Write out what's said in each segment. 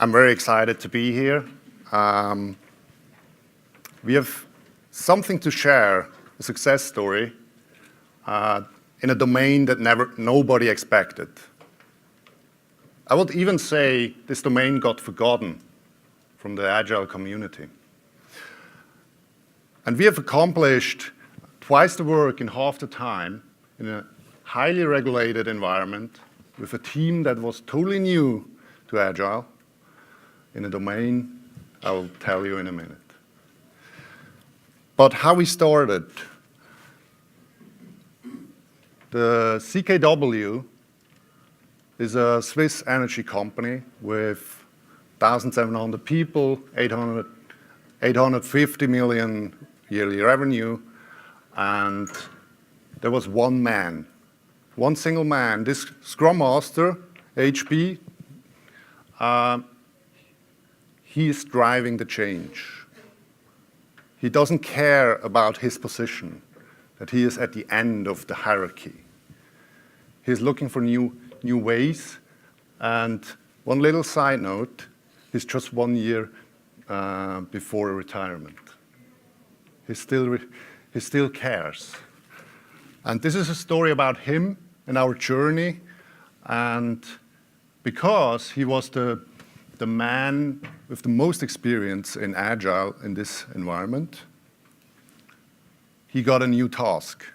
I'm very excited to be here. We have something to share, a success story, in a domain that nobody expected. I would even say this domain got forgotten from the Agile community. And we have accomplished twice the work in half the time in a highly regulated environment with a team that was totally new to Agile in a domain I will tell you in a minute. But how we started. The CKW is a Swiss energy company with 1,700 people, 850 million yearly revenue, and there was one man, one single man, this Scrum Master, HB, he is driving the change. He doesn't care about his position, that he is at the end of the hierarchy. He's looking for new ways, and one little side note, he's just 1 year before retirement. He still cares. And this is a story about him and our journey, and because he was the man with the most experience in Agile in this environment, he got a new task.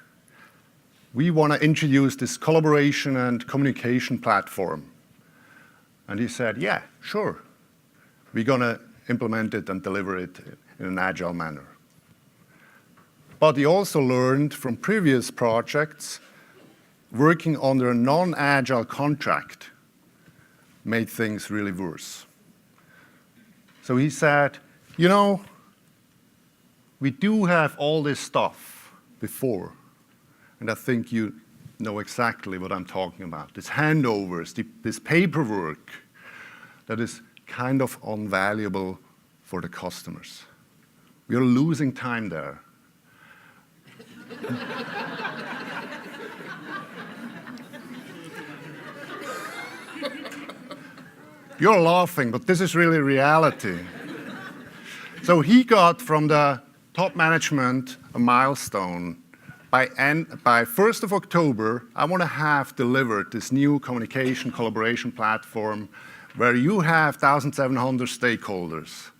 We want to introduce this collaboration and communication platform. And he said, yeah, sure. We're going to implement it and deliver it in an Agile manner. But he also learned from previous projects, working under a non-Agile contract made things really worse. So he said, you know, we do have all this stuff before, and I think you know exactly what I'm talking about. These handovers, this paperwork that is kind of invaluable for the customers. We are losing time there. You're laughing, but this is really reality. So he got from the top management a milestone. By 1st of October, I want to have delivered this new communication collaboration platform where you have 1,700 stakeholders.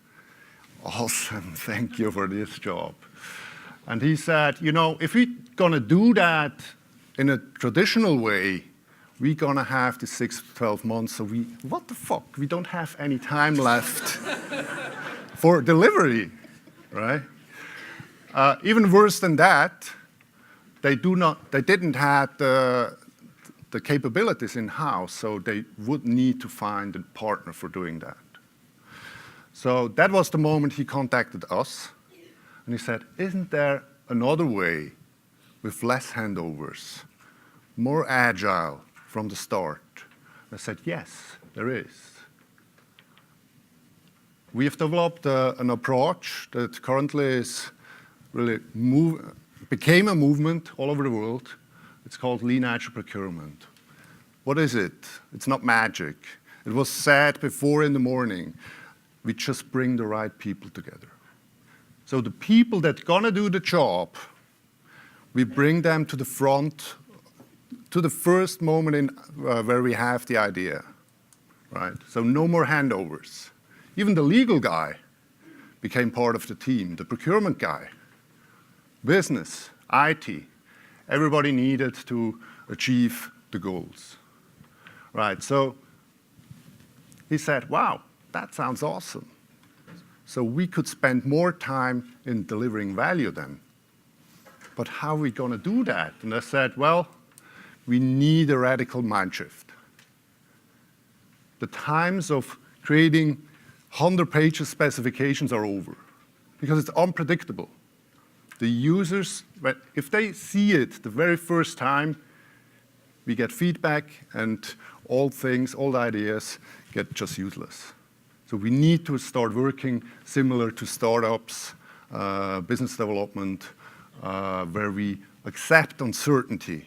Awesome, thank you for this job. And he said, you know, if we're going to do that in a traditional way, we're going to have the 6 to 12 months, so what the fuck? We don't have any time left for delivery, right? Even worse than that, they didn't have the capabilities in-house, so they would need to find a partner for doing that. So that was the moment he contacted us, and he said, isn't there another way with less handovers, more agile from the start? I said, yes, there is. We have developed an approach that currently is really became a movement all over the world. It's called Lean-Agile Procurement. What is it? It's not magic. It was said before in the morning. We just bring the right people together. So the people that are gonna do the job, we bring them to the front, to the first moment where we have the idea, right? So no more handovers. Even the legal guy became part of the team, the procurement guy, business, IT. Everybody needed to achieve the goals, right? So he said, wow, that sounds awesome. So we could spend more time in delivering value then. But how are we going to do that? And I said, well, we need a radical mind shift. The times of creating 100-page specifications are over because it's unpredictable. The users, if they see it the very first time, we get feedback and all the ideas get just useless. So we need to start working similar to startups, business development, where we accept uncertainty.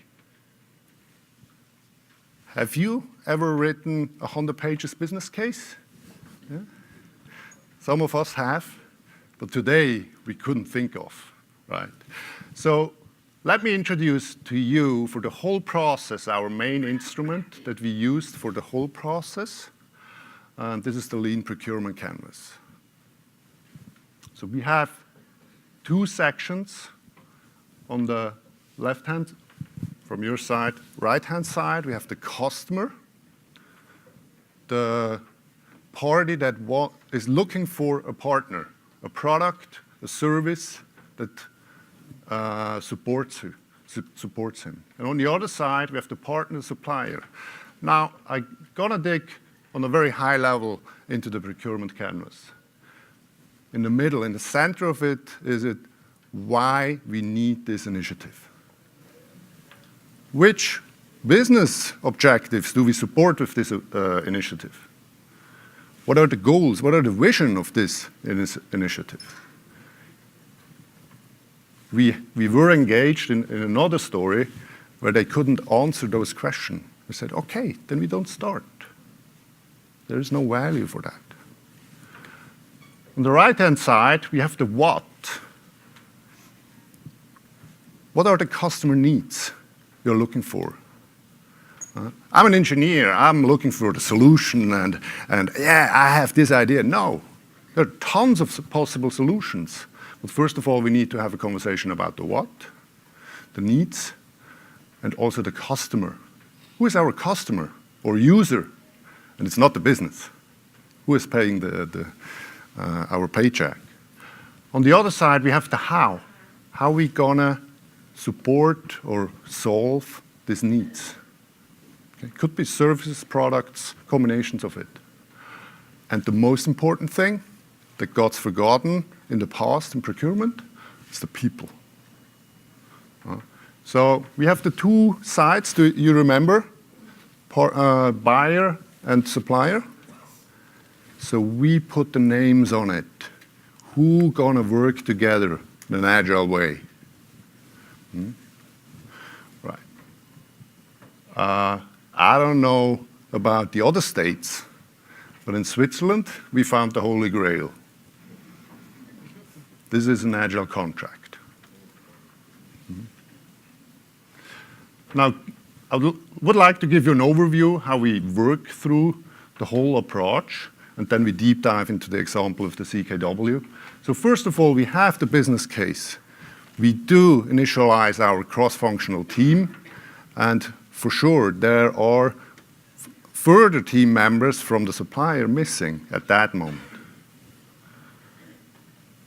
Have you ever written a 100 pages business case? Yeah? Some of us have, but today we couldn't think of, right? So let me introduce to you for the whole process our main instrument that we used for the whole process. This is the Lean Procurement Canvas. So we have two sections on the left-hand, from your side, right-hand side. We have the customer, the party that is looking for a partner, a product, a service that supports him. And on the other side, we have the partner supplier. Now, I'm gonna dig on a very high level into the procurement canvas. In the middle, in the center of it, is why we need this initiative. Which business objectives do we support with this initiative? What are the goals? What are the vision of this initiative? We were engaged in another story where they couldn't answer those questions. We said, okay, then we don't start. There is no value for that. On the right-hand side, we have the what. What are the customer needs you're looking for? I'm an engineer, I'm looking for the solution and yeah, I have this idea. No, there are tons of possible solutions. But first of all, we need to have a conversation about the what, the needs, and also the customer. Who is our customer or user? And it's not the business. Who is paying our paycheck? On the other side, we have the how. How are we gonna support or solve these needs? It could be services, products, combinations of it. And the most important thing that got forgotten in the past in procurement is the people. So we have the two sides, do you remember? Buyer and supplier. So we put the names on it. Who gonna work together in an agile way? Right. I don't know about the other states, but in Switzerland, we found the Holy Grail. This is an agile contract. Now, I would like to give you an overview how we work through the whole approach, and then we deep dive into the example of the CKW. So first of all, we have the business case. We do initialize our cross-functional team, and for sure, there are further team members from the supplier missing at that moment.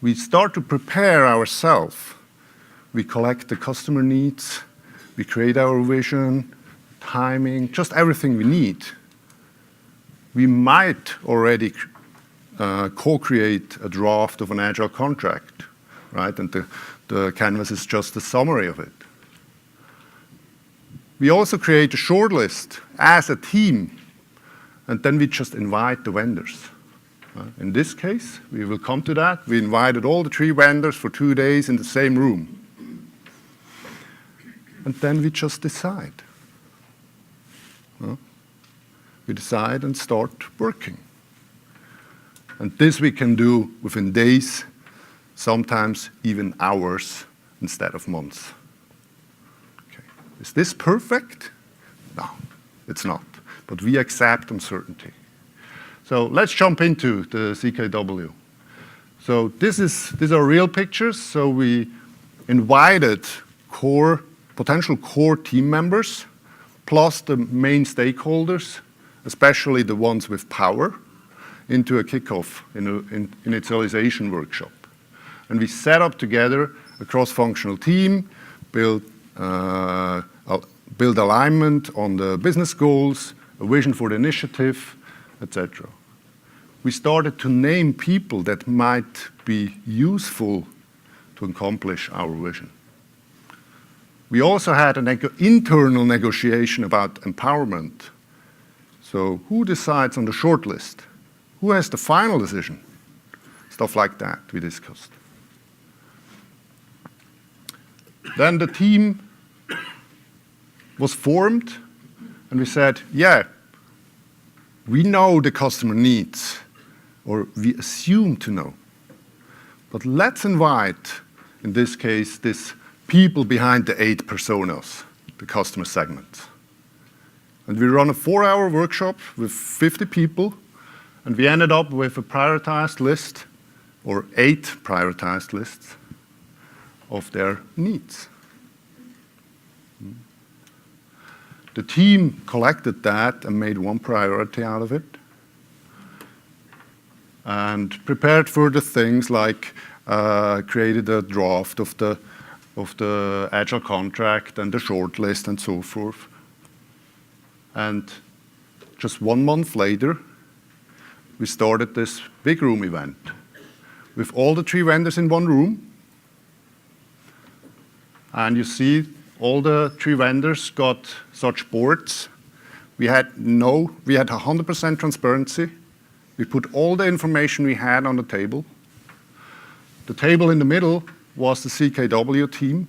We start to prepare ourselves. We collect the customer needs, we create our vision, timing, just everything we need. We might already co-create a draft of an agile contract, right? And the canvas is just a summary of it. We also create a shortlist as a team, and then we just invite the vendors. In this case, we will come to that. We invited all the 3 vendors for 2 days in the same room. And then we just decide. We decide and start working. And this we can do within days, sometimes even hours instead of months. Okay. Is this perfect? No, it's not. But we accept uncertainty. So let's jump into the CKW. So these are real pictures. So we invited potential core team members, plus the main stakeholders, especially the ones with power, into a kickoff initialization workshop. And we set up together a cross-functional team, build alignment on the business goals, a vision for the initiative, etc. We started to name people that might be useful to accomplish our vision. We also had an internal negotiation about empowerment. So who decides on the short list? Who has the final decision? Stuff like that we discussed. Then the team was formed, and we said, yeah, we know the customer needs. or we assume to know. But let's invite, in this case, these people behind the 8 personas, the customer segments. And we run a 4-hour workshop with 50 people, and we ended up with a prioritized list, or 8 prioritized lists of their needs. The team collected that and made one priority out of it, and prepared further things like created a draft of the Agile contract and the short list and so forth. And just 1 month later, we started this big room event with all the 3 vendors in one room. And you see all the 3 vendors got such boards. We had 100% transparency. We put all the information we had on the table. The table in the middle was the CKW team.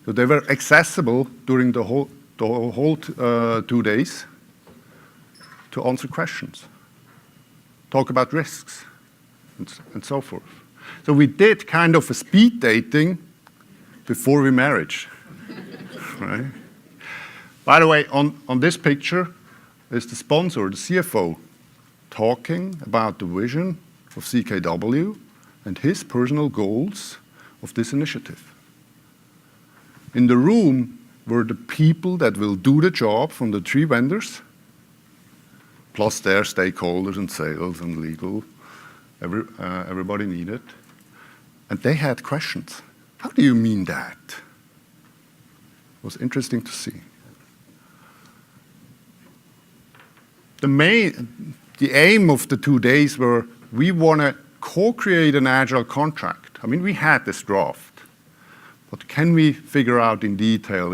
So they were accessible during the whole 2 days to answer questions, talk about risks, and so forth. So we did kind of a speed dating before we married, right? By the way, on this picture is the sponsor, the CFO, talking about the vision of CKW and his personal goals of this initiative. In the room were the people that will do the job from the 3 vendors, plus their stakeholders and sales and legal, everybody needed. And they had questions. How do you mean that? It was interesting to see. The aim of the 2 days were we want to co-create an Agile contract. I mean, we had this draft. But can we figure out in detail,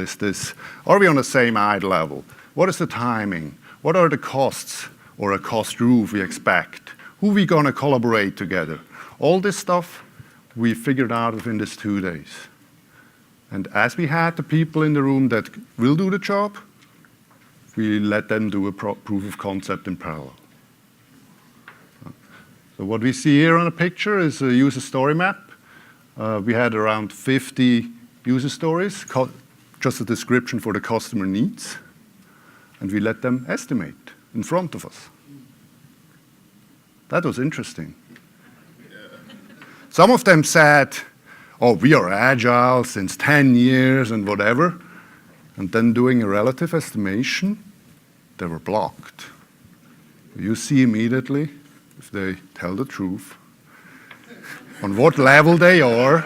are we on the same eye level? What is the timing? What are the costs or a cost roof we expect? Who are we going to collaborate together? All this stuff we figured out within these 2 days. And as we had the people in the room that will do the job, we let them do a proof of concept in parallel. So what we see here on the picture is a user story map. We had around 50 user stories, just a description for the customer needs, and we let them estimate in front of us. That was interesting. Some of them said, oh, we are Agile since 10 years and whatever, and then doing a relative estimation, they were blocked. You see immediately if they tell the truth, on what level they are.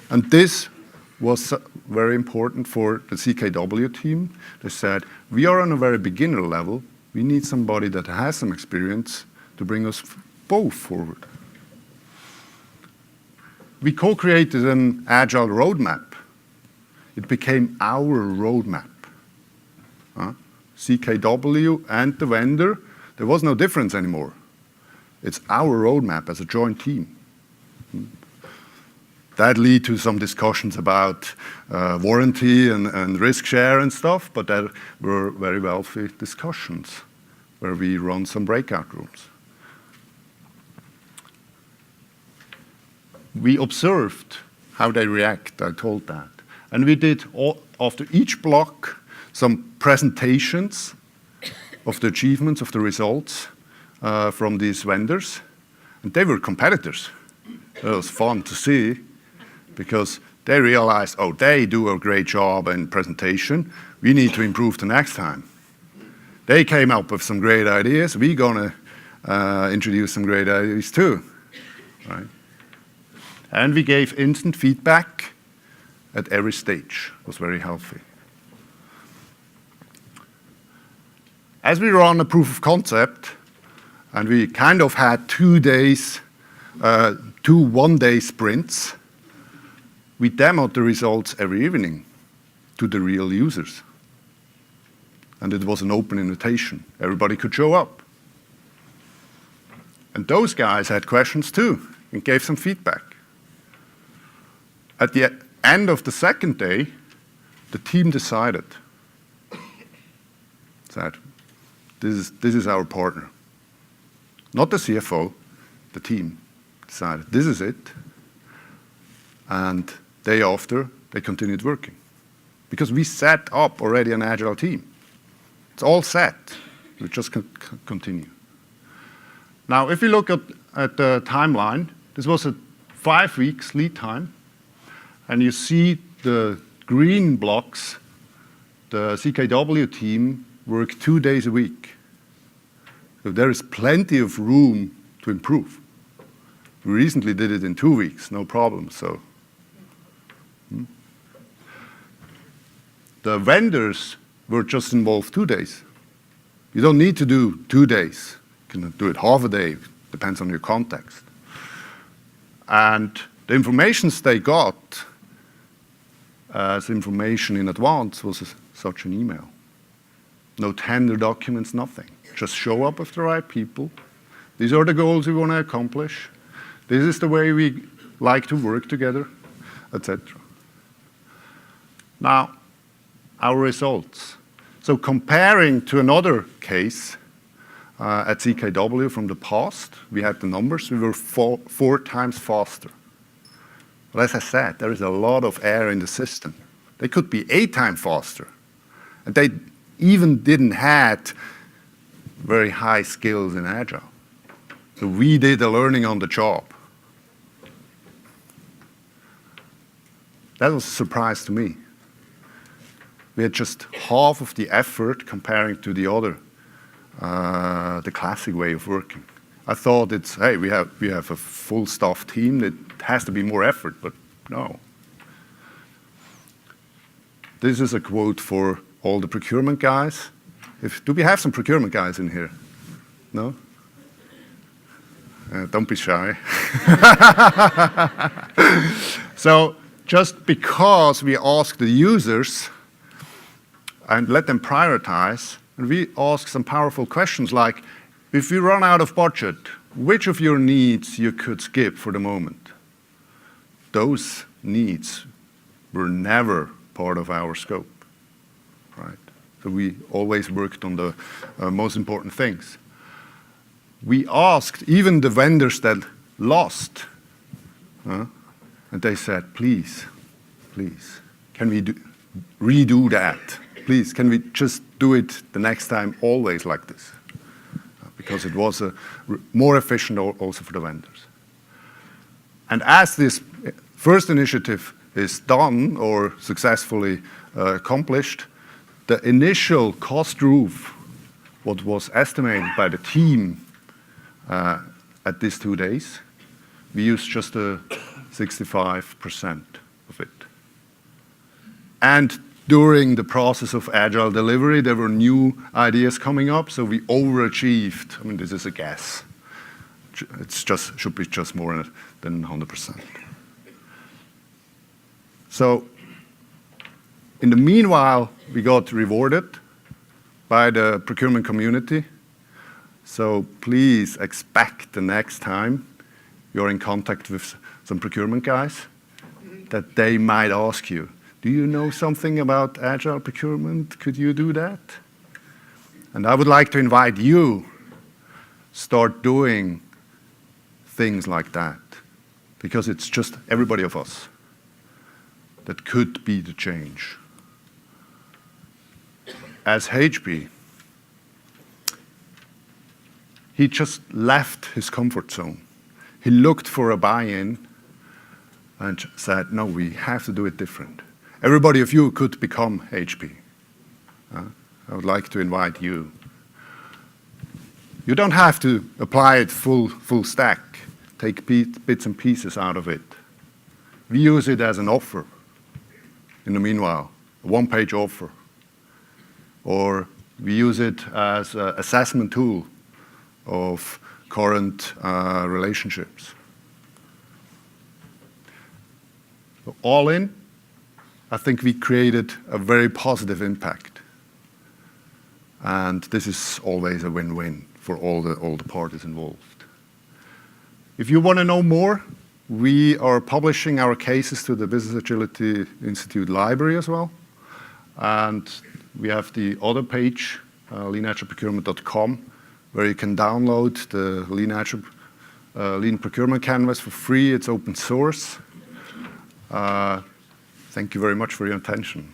And this was very important for the CKW team. They said, we are on a very beginner level. We need somebody that has some experience to bring us both forward. We co-created an Agile roadmap. It became our roadmap. CKW and the vendor, there was no difference anymore. It's our roadmap as a joint team. That led to some discussions about warranty and risk share and stuff, but that were very wealthy discussions where we run some breakout rooms. We observed how they react, I told that. And we did, after each block, some presentations of the achievements, of the results from these vendors. And they were competitors. It was fun to see because they realized, oh, they do a great job in presentation. We need to improve the next time. They came up with some great ideas. We're going to introduce some great ideas too. Right? And we gave instant feedback at every stage. It was very healthy. As we run a proof of concept, and we kind of had 2 days, 2 one-day sprints, we demoed the results every evening to the real users. And it was an open invitation. Everybody could show up. And those guys had questions too and gave some feedback. At the end of the second day, the team decided that this is our partner. not the CFO, the team decided this is it. And day after, they continued working. Because we set up already an agile team. It's all set. We just continue. Now, if you look at the timeline, this was a 5 weeks lead time. And you see the green blocks, the CKW team work 2 days a week. So there is plenty of room to improve. We recently did it in 2 weeks, no problem. So, the vendors were just involved 2 days. You don't need to do 2 days. You can do it half a day, depends on your context. And the information they got as information in advance was such an email. No tender documents, nothing. Just show up with the right people. These are the goals we want to accomplish. This is the way we like to work together, etc. Now, our results. So comparing to another case at CKW from the past, we had the numbers, we were four times faster. But as I said, there is a lot of error in the system. They could be 8 times faster. And they even didn't have very high skills in Agile. So we did the learning on the job. That was a surprise to me. We had just half of the effort comparing to the other, the classic way of working. I thought it's, hey, we have a full staff team, that has to be more effort, but no. This is a quote for all the procurement guys. Do we have some procurement guys in here? No? Don't be shy. So just because we ask the users and let them prioritize, and we ask some powerful questions like, if you run out of budget, which of your needs you could skip for the moment? Those needs were never part of our scope, right? So we always worked on the most important things. We asked even the vendors that lost, and they said, please, can we redo that? Please, can we just do it the next time always like this? Because it was more efficient also for the vendors. And as this first initiative is done or successfully accomplished, the initial cost roof, what was estimated by the team at these 2 days, we used just 65% of it. And during the process of agile delivery, there were new ideas coming up, so we overachieved. I mean, this is a guess. Should be just more than 100%. So, in the meanwhile, we got rewarded by the procurement community. So please expect the next time you're in contact with some procurement guys that they might ask you, do you know something about agile procurement? Could you do that? And I would like to invite you, start doing things like that, because it's just everybody of us that could be the change. As HB, he just left his comfort zone. He looked for a buy-in and said, no, we have to do it different. Everybody of you could become HP. I would like to invite you. You don't have to apply it full stack. Take bits and pieces out of it. We use it as an offer. In the meanwhile, a one-page offer. Or we use it as an assessment tool of current relationships. So all in, I think we created a very positive impact. And this is always a win-win for all the parties involved. If you want to know more, we are publishing our cases to the Business Agility Institute library as well. And we have the other page, leanagileprocurement.com, where you can download the Lean-Agile Lean Procurement Canvas for free. It's open source. Thank you very much for your attention.